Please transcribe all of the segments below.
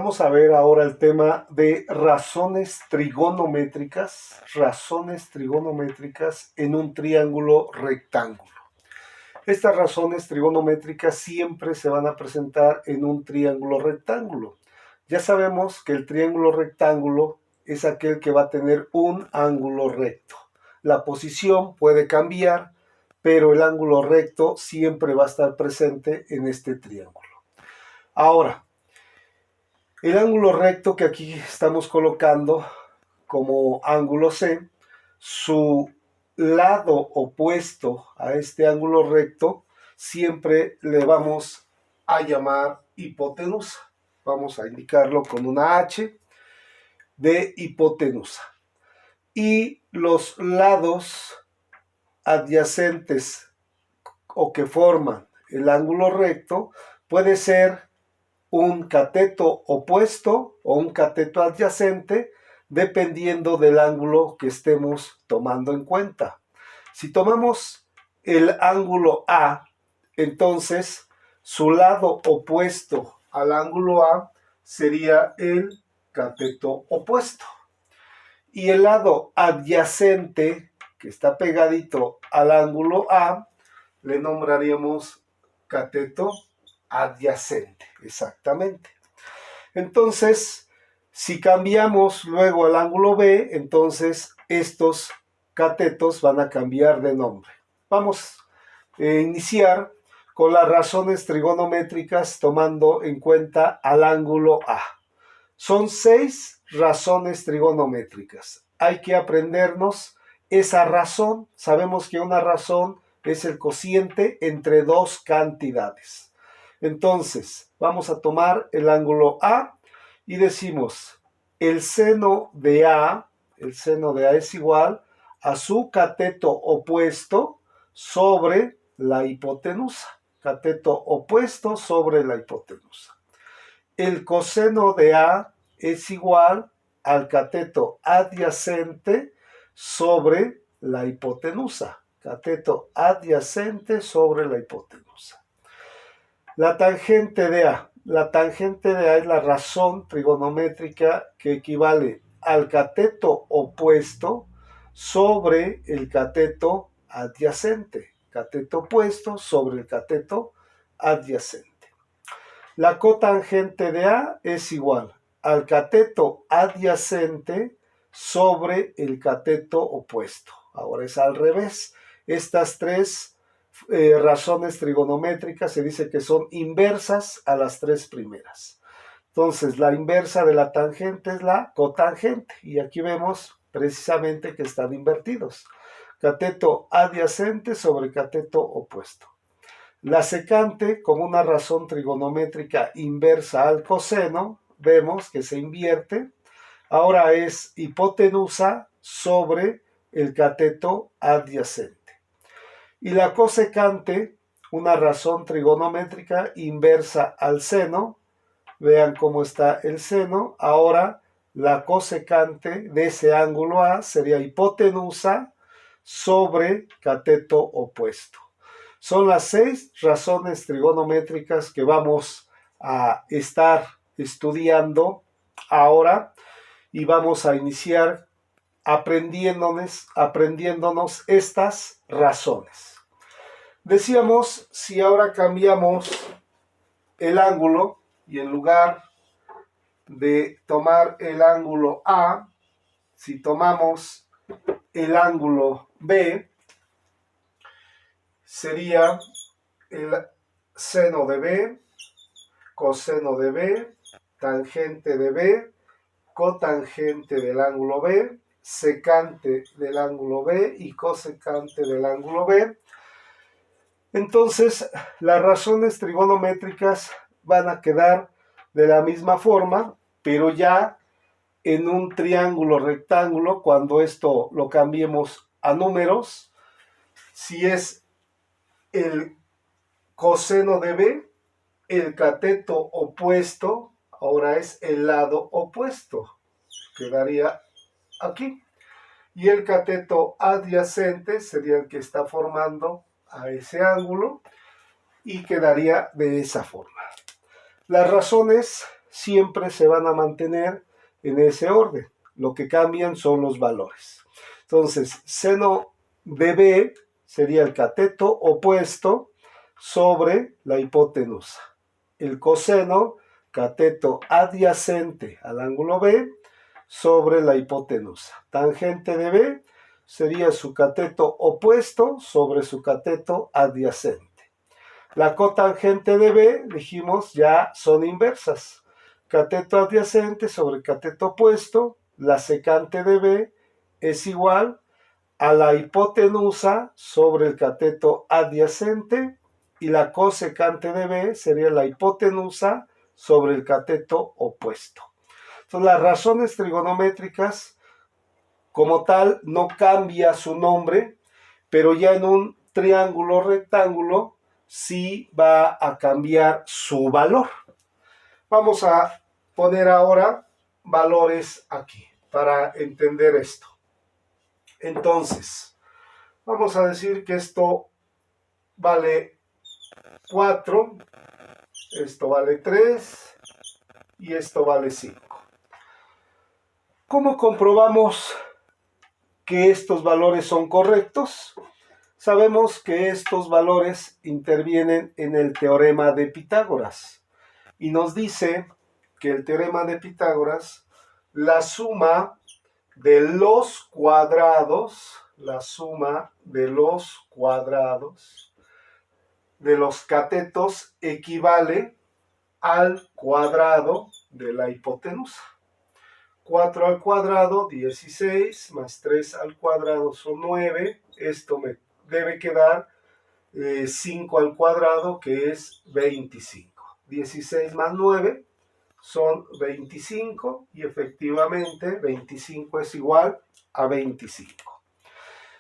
Vamos a ver ahora el tema de razones trigonométricas en un triángulo rectángulo. Estas razones trigonométricas siempre se van a presentar en un triángulo rectángulo. Ya sabemos que el triángulo rectángulo es aquel que va a tener un ángulo recto. La posición puede cambiar, pero el ángulo recto siempre va a estar presente en este triángulo. Ahora, el ángulo recto que aquí estamos colocando como ángulo C, su lado opuesto a este ángulo recto, siempre le vamos a llamar hipotenusa. Vamos a indicarlo con una H de hipotenusa. Y los lados adyacentes o que forman el ángulo recto puede ser un cateto opuesto o un cateto adyacente, dependiendo del ángulo que estemos tomando en cuenta. Si tomamos el ángulo A, entonces su lado opuesto al ángulo A sería el cateto opuesto. Y el lado adyacente, que está pegadito al ángulo A, le nombraríamos cateto adyacente, exactamente. Entonces, si cambiamos luego al ángulo B, entonces estos catetos van a cambiar de nombre. Vamos a iniciar con las razones trigonométricas tomando en cuenta al ángulo A. Son 6 razones trigonométricas. Hay que aprendernos esa razón. Sabemos que una razón es el cociente entre dos cantidades. Entonces, vamos a tomar el ángulo A y decimos, el seno de A es igual a su cateto opuesto sobre la hipotenusa. Cateto opuesto sobre la hipotenusa. El coseno de A es igual al cateto adyacente sobre la hipotenusa. Cateto adyacente sobre la hipotenusa. La tangente de A. La tangente de A es la razón trigonométrica que equivale al cateto opuesto sobre el cateto adyacente. Cateto opuesto sobre el cateto adyacente. La cotangente de A es igual al cateto adyacente sobre el cateto opuesto. Ahora es al revés. Estas tres razones trigonométricas se dice que son inversas a las tres primeras. Entonces, la inversa de la tangente es la cotangente. Y aquí vemos precisamente que están invertidos. Cateto adyacente sobre cateto opuesto. La secante, como una razón trigonométrica inversa al coseno, vemos que se invierte. Ahora es hipotenusa sobre el cateto adyacente. Y la cosecante, una razón trigonométrica inversa al seno. Vean cómo está el seno. Ahora la cosecante de ese ángulo A sería hipotenusa sobre cateto opuesto. Son las 6 razones trigonométricas que vamos a estar estudiando ahora y vamos a iniciar aprendiéndonos estas razones. Decíamos, si ahora cambiamos el ángulo y en lugar de tomar el ángulo A, si tomamos el ángulo B, sería el seno de B, coseno de B, tangente de B, cotangente del ángulo B, secante del ángulo B y cosecante del ángulo B. Entonces, las razones trigonométricas van a quedar de la misma forma, pero ya en un triángulo rectángulo, cuando esto lo cambiemos a números, si es el coseno de B, el cateto opuesto, ahora es el lado opuesto, quedaría aquí. Y el cateto adyacente sería el que está formando a ese ángulo y quedaría de esa forma. Las razones siempre se van a mantener en ese orden. Lo que cambian son los valores. Entonces, seno de B sería el cateto opuesto sobre la hipotenusa. El coseno, cateto adyacente al ángulo B, sobre la hipotenusa. Tangente de B sería su cateto opuesto sobre su cateto adyacente. La cotangente de B, dijimos, ya son inversas. Cateto adyacente sobre cateto opuesto, la secante de B es igual a la hipotenusa sobre el cateto adyacente y la cosecante de B sería la hipotenusa sobre el cateto opuesto. Entonces, las razones trigonométricas como tal no cambia su nombre, pero ya en un triángulo rectángulo sí va a cambiar su valor. Vamos a poner ahora valores aquí para entender esto. Entonces, vamos a decir que esto vale 4, esto vale 3 y esto vale 5. ¿Cómo comprobamos que estos valores son correctos? Sabemos que estos valores intervienen en el teorema de Pitágoras y nos dice que el teorema de Pitágoras, la suma de los cuadrados, de los catetos equivale al cuadrado de la hipotenusa. 4 al cuadrado, 16, más 3 al cuadrado son 9. Esto me debe quedar 5 al cuadrado, que es 25. 16 más 9 son 25 y efectivamente 25 es igual a 25.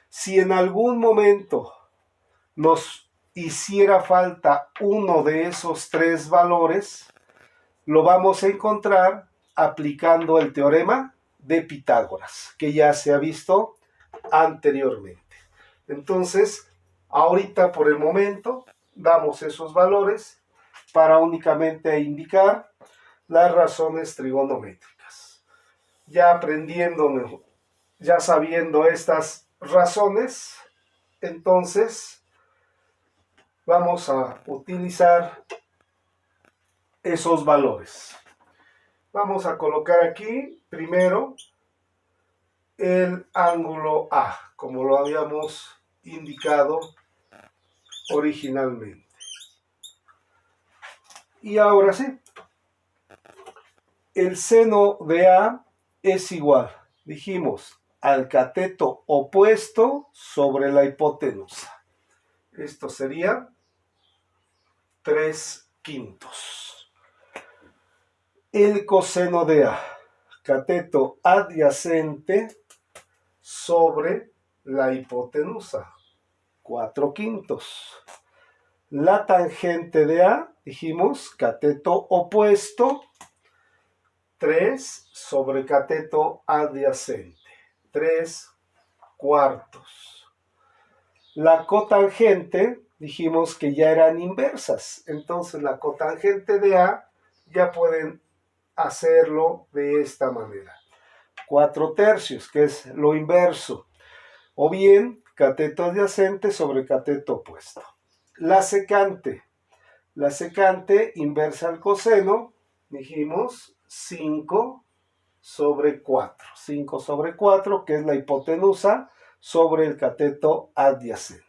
Si en algún momento nos hiciera falta uno de esos tres valores, lo vamos a encontrar aplicando el teorema de Pitágoras, que ya se ha visto anteriormente. Entonces, ahorita por el momento damos esos valores para únicamente indicar las razones trigonométricas. Ya aprendiendo, ya sabiendo estas razones, entonces vamos a utilizar esos valores. Vamos a colocar aquí primero el ángulo A, como lo habíamos indicado originalmente. Y ahora sí, el seno de A es igual, dijimos, al cateto opuesto sobre la hipotenusa. Esto sería 3/5. El coseno de A, cateto adyacente sobre la hipotenusa, 4/5. La tangente de A, dijimos, cateto opuesto, 3 sobre cateto adyacente, 3/4. La cotangente, dijimos que ya eran inversas, entonces la cotangente de A ya pueden hacerlo de esta manera. 4/3, que es lo inverso, o bien cateto adyacente sobre cateto opuesto. La secante inversa al coseno, dijimos 5 sobre 4. 5 sobre 4, que es la hipotenusa sobre el cateto adyacente.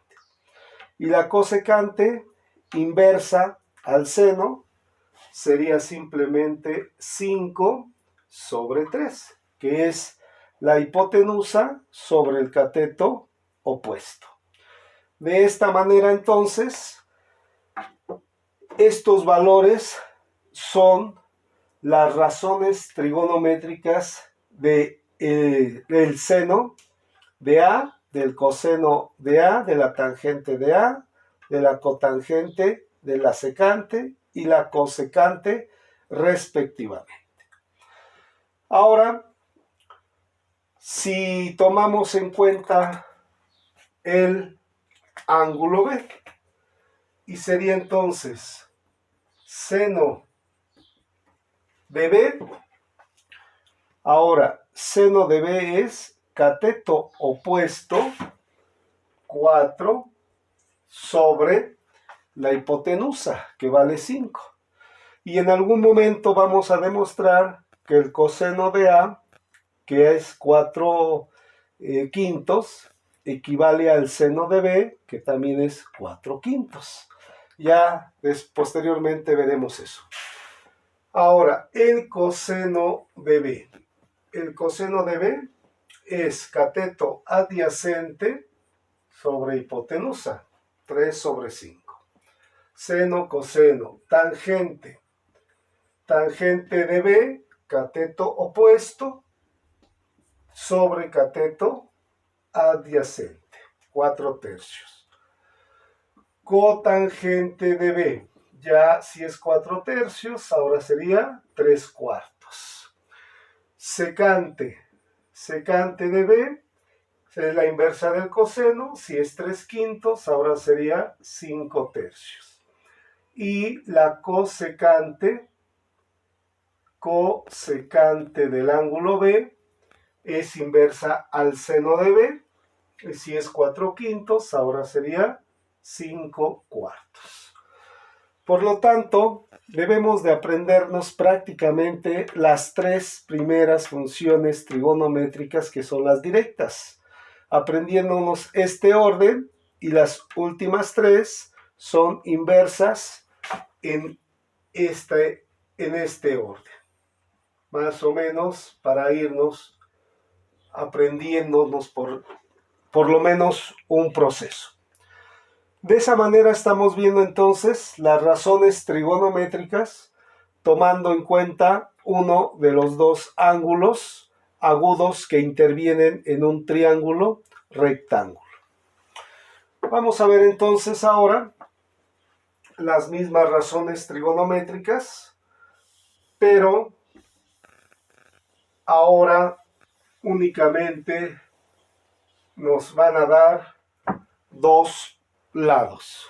Y la cosecante inversa al seno sería simplemente 5 sobre 3, que es la hipotenusa sobre el cateto opuesto. De esta manera, entonces, estos valores son las razones trigonométricas del seno de A, del coseno de A, de la tangente de A, de la cotangente, de la secante y la cosecante respectivamente. Ahora, si tomamos en cuenta el ángulo B, y sería entonces seno de B. Ahora, seno de B es cateto opuesto 4 sobre la hipotenusa, que vale 5. Y en algún momento vamos a demostrar que el coseno de A, que es 4 quintos, equivale al seno de B, que también es 4 quintos. Ya posteriormente veremos eso. Ahora, el coseno de B. El coseno de B es cateto adyacente sobre hipotenusa, 3 sobre 5. Seno, coseno, tangente. Tangente de B, cateto opuesto sobre cateto adyacente, 4 tercios. Cotangente de B, ya si es 4 tercios, ahora sería 3 cuartos. Secante, secante de B, es la inversa del coseno, si es 3 quintos, ahora sería 5 tercios. Y la cosecante del ángulo B es inversa al seno de B, y si es 4 quintos, ahora sería 5 cuartos. Por lo tanto, debemos de aprendernos prácticamente las 3 primeras funciones trigonométricas, que son las directas, aprendiéndonos este orden, y las últimas 3 son inversas en este orden, más o menos, para irnos aprendiéndonos por lo menos un proceso. De esa manera estamos viendo entonces las razones trigonométricas, tomando en cuenta uno de los dos ángulos agudos que intervienen en un triángulo rectángulo. Vamos a ver entonces ahora las mismas razones trigonométricas, pero ahora únicamente nos van a dar dos lados.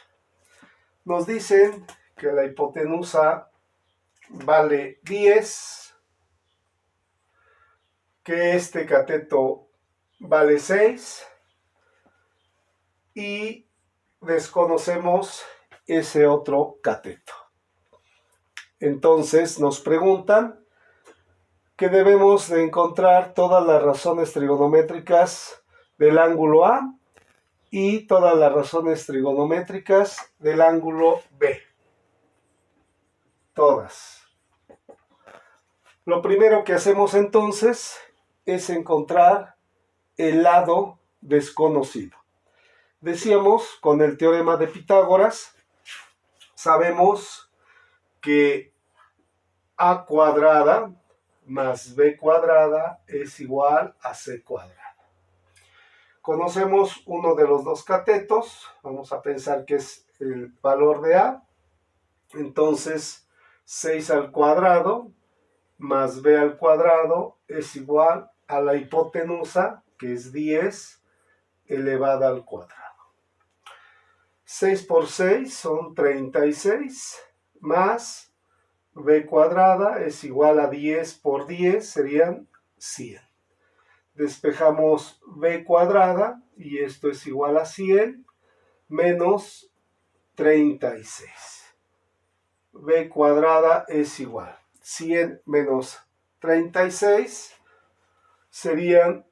Nos dicen que la hipotenusa vale 10, que este cateto vale 6 y desconocemos ese otro cateto. Entonces nos preguntan que debemos de encontrar todas las razones trigonométricas del ángulo A y todas las razones trigonométricas del ángulo B. Todas. Lo primero que hacemos entonces es encontrar el lado desconocido. Decíamos, con el teorema de Pitágoras, sabemos que A cuadrada más B cuadrada es igual a C cuadrada. Conocemos uno de los dos catetos, vamos a pensar que es el valor de A, entonces 6 al cuadrado más B al cuadrado es igual a la hipotenusa, que es 10 elevada al cuadrado. 6 por 6 son 36, más B cuadrada es igual a 10 por 10, serían 100. Despejamos B cuadrada, y esto es igual a 100, menos 36. B cuadrada es igual. 100 menos 36 serían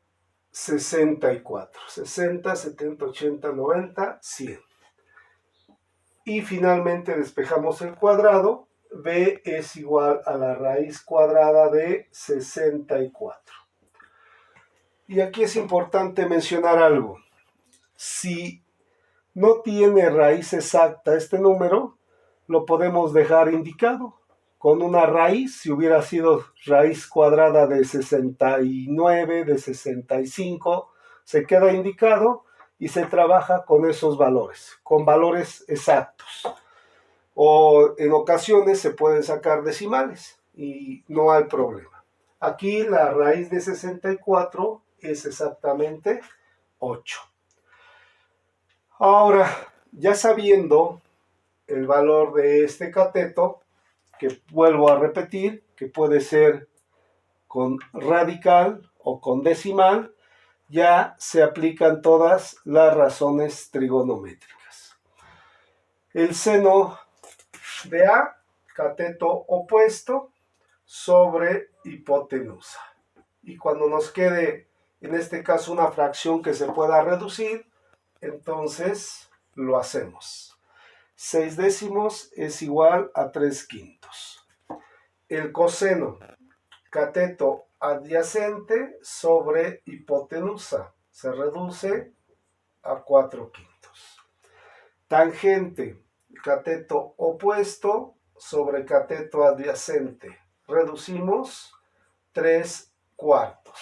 64. 60, 70, 80, 90, 100. Y finalmente despejamos el cuadrado. B es igual a la raíz cuadrada de 64. Y aquí es importante mencionar algo. Si no tiene raíz exacta este número, lo podemos dejar indicado con una raíz. Si hubiera sido raíz cuadrada de 69, de 65, se queda indicado y se trabaja con esos valores, con valores exactos. O en ocasiones se pueden sacar decimales y no hay problema. Aquí la raíz de 64 es exactamente 8. Ahora, ya sabiendo el valor de este cateto, que vuelvo a repetir, que puede ser con radical o con decimal, ya se aplican todas las razones trigonométricas. El seno de A, cateto opuesto sobre hipotenusa. Y cuando nos quede, en este caso, una fracción que se pueda reducir, entonces lo hacemos. 6/10 es igual a 3/5. El coseno cateto adyacente sobre hipotenusa se reduce a 4/5. Tangente cateto opuesto sobre cateto adyacente. Reducimos 3/4.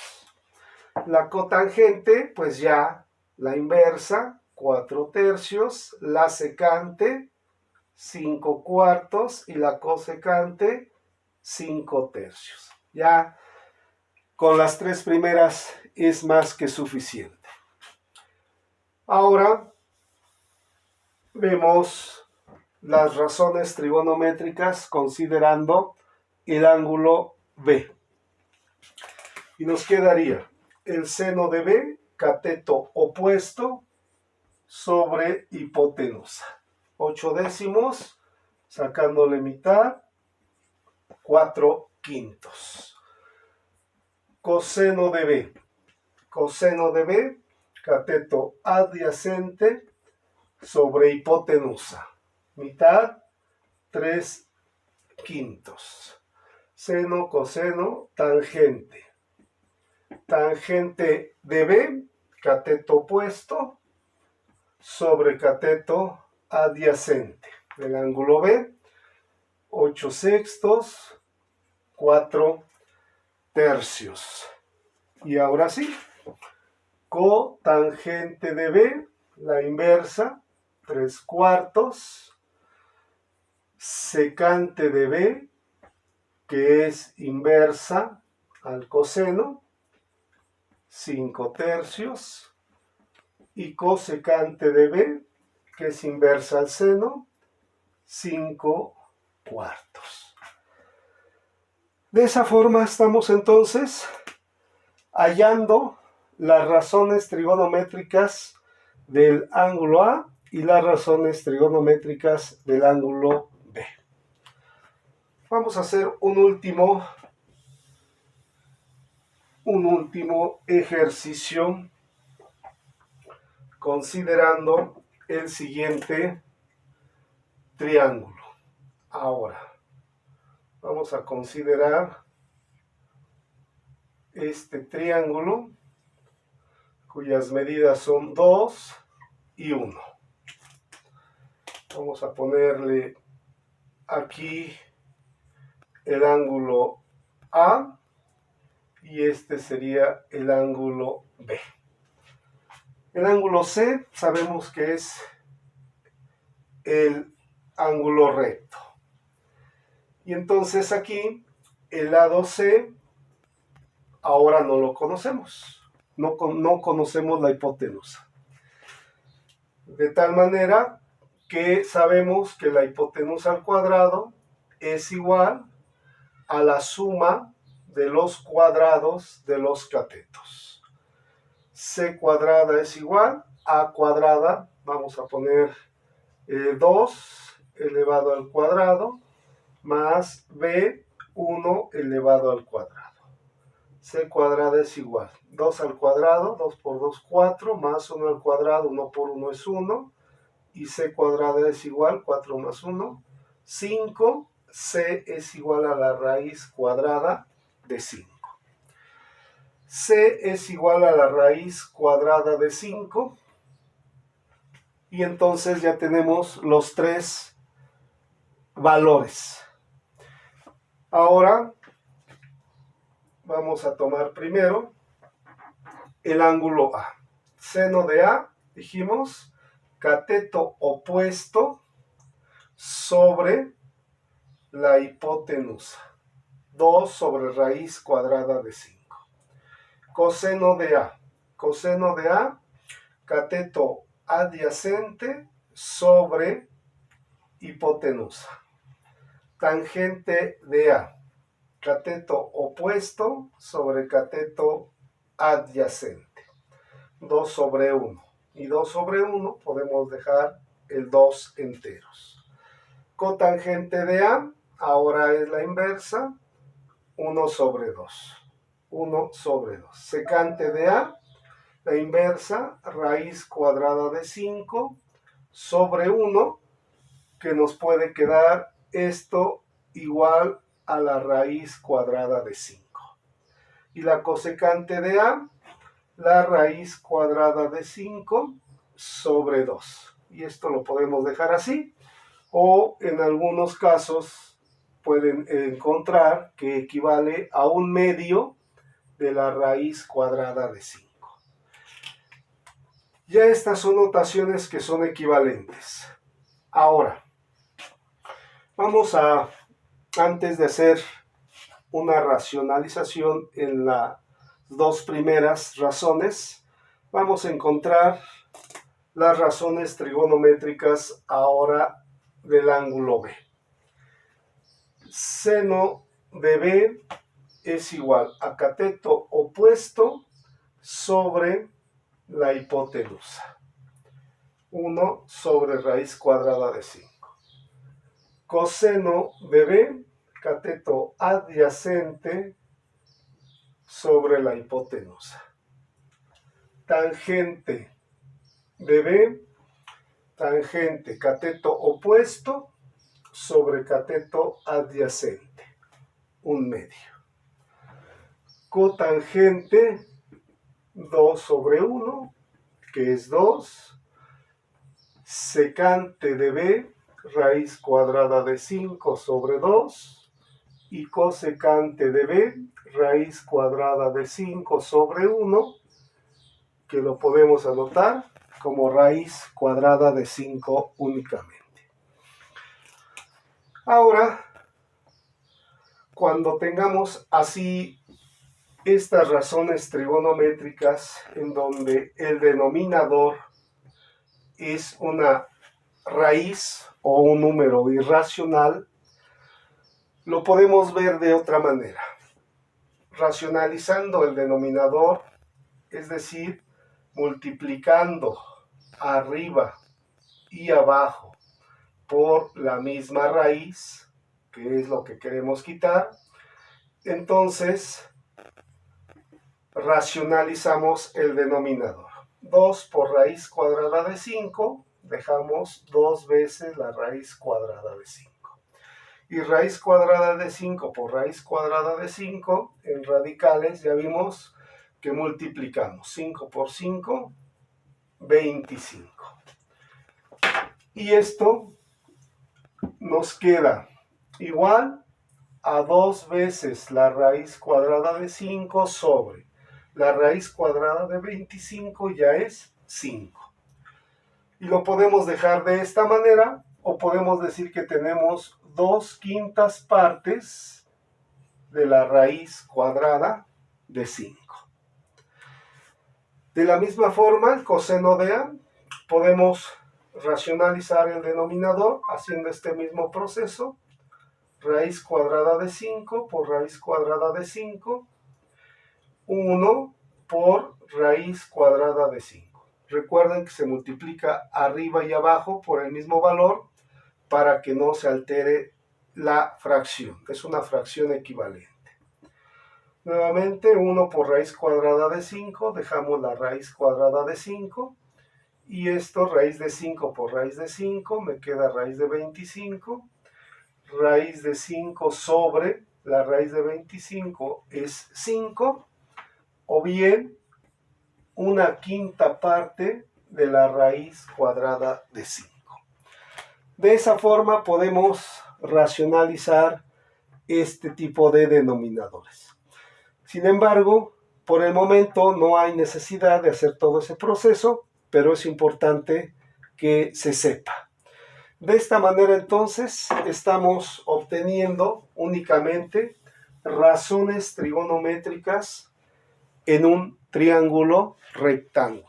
La cotangente, pues ya la inversa, 4/3. La secante, 5/4. Y la cosecante, 5/3. Ya con las tres primeras es más que suficiente. Ahora vemos las razones trigonométricas considerando el ángulo B. Y nos quedaría el seno de B, cateto opuesto sobre hipotenusa. 8/10, sacándole mitad, 4/5. Coseno de B. Coseno de B, cateto adyacente sobre hipotenusa. Mitad, 3/5. Seno, coseno, tangente. Tangente de B, cateto opuesto sobre cateto adyacente. El ángulo B, 8/6, 4/3. Y ahora sí, cotangente de B, la inversa, 3/4. Secante de B, que es inversa al coseno, 5/3. Y cosecante de B, que es inversa al seno, 5/4. De esa forma estamos entonces hallando las razones trigonométricas del ángulo A y las razones trigonométricas del ángulo B. Vamos a hacer un último ejercicio considerando el siguiente triángulo. Ahora, vamos a considerar este triángulo cuyas medidas son 2 y 1. Vamos a ponerle aquí el ángulo A y este sería el ángulo B. El ángulo C sabemos que es el ángulo recto. Y entonces aquí el lado C ahora no lo conocemos. No conocemos la hipotenusa. De tal manera que sabemos que la hipotenusa al cuadrado es igual a la suma de los cuadrados de los catetos. C cuadrada es igual a A cuadrada, vamos a poner 2 elevado al cuadrado, más B, 1 elevado al cuadrado. C cuadrada es igual, 2 al cuadrado, 2 por 2, 4, más 1 al cuadrado, 1 por 1 es 1, y C cuadrada es igual, 4 más 1, 5, C es igual a la raíz cuadrada de 5. C es igual a la raíz cuadrada de 5, y entonces ya tenemos los tres valores. Ahora vamos a tomar primero el ángulo A. Seno de A, dijimos, cateto opuesto sobre la hipotenusa. 2 sobre raíz cuadrada de 5. Coseno de A. Coseno de A, cateto adyacente sobre hipotenusa. Tangente de A. cateto opuesto sobre cateto adyacente. 2 sobre 1. Y 2 sobre 1 podemos dejar el 2 enteros. Cotangente de A, ahora es la inversa, 1 sobre 2. 1 sobre 2. Secante de A, la inversa, raíz cuadrada de 5 sobre 1, que nos puede quedar esto igual a la raíz cuadrada de 5. Y la cosecante de A, la raíz cuadrada de 5 sobre 2. Y esto lo podemos dejar así, o en algunos casos pueden encontrar que equivale a 1/2 de la raíz cuadrada de 5. Ya estas son notaciones que son equivalentes. Ahora, vamos a, antes de hacer una racionalización en las dos primeras razones, vamos a encontrar las razones trigonométricas ahora del ángulo B. Seno de B es igual a cateto opuesto sobre la hipotenusa. 1 sobre raíz cuadrada de 5. Coseno de B, cateto adyacente sobre la hipotenusa. Tangente de B, tangente cateto opuesto sobre cateto adyacente, 1/2. Cotangente 2 sobre 1, que es 2. Secante de B, raíz cuadrada de 5 sobre 2. Y cosecante de B, raíz cuadrada de 5 sobre 1, que lo podemos anotar como raíz cuadrada de 5 únicamente. Ahora, cuando tengamos así estas razones trigonométricas en donde el denominador es una raíz o un número irracional, lo podemos ver de otra manera. Racionalizando el denominador, es decir, multiplicando arriba y abajo por la misma raíz, que es lo que queremos quitar, entonces racionalizamos el denominador. 2 por raíz cuadrada de 5, dejamos 2 veces la raíz cuadrada de 5. Y raíz cuadrada de 5 por raíz cuadrada de 5, en radicales ya vimos que multiplicamos 5 por 5, 25. Y esto nos queda igual a 2 veces la raíz cuadrada de 5 sobre la raíz cuadrada de 25, ya es 5. Y lo podemos dejar de esta manera, o podemos decir que tenemos 2/5 partes de la raíz cuadrada de 5. De la misma forma, el coseno de A, podemos racionalizar el denominador haciendo este mismo proceso. Raíz cuadrada de 5 por raíz cuadrada de 5, 1 por raíz cuadrada de 5. Recuerden que se multiplica arriba y abajo por el mismo valor para que no se altere la fracción. Es una fracción equivalente. Nuevamente, 1 por raíz cuadrada de 5, dejamos la raíz cuadrada de 5. Y esto, raíz de 5 por raíz de 5, me queda raíz de 25. Raíz de 5 sobre la raíz de 25 es 5, o bien 1/5 parte de la raíz cuadrada de 5. De esa forma podemos racionalizar este tipo de denominadores. Sin embargo, por el momento no hay necesidad de hacer todo ese proceso, pero es importante que se sepa. De esta manera, entonces, estamos obteniendo únicamente razones trigonométricas en un triángulo rectángulo.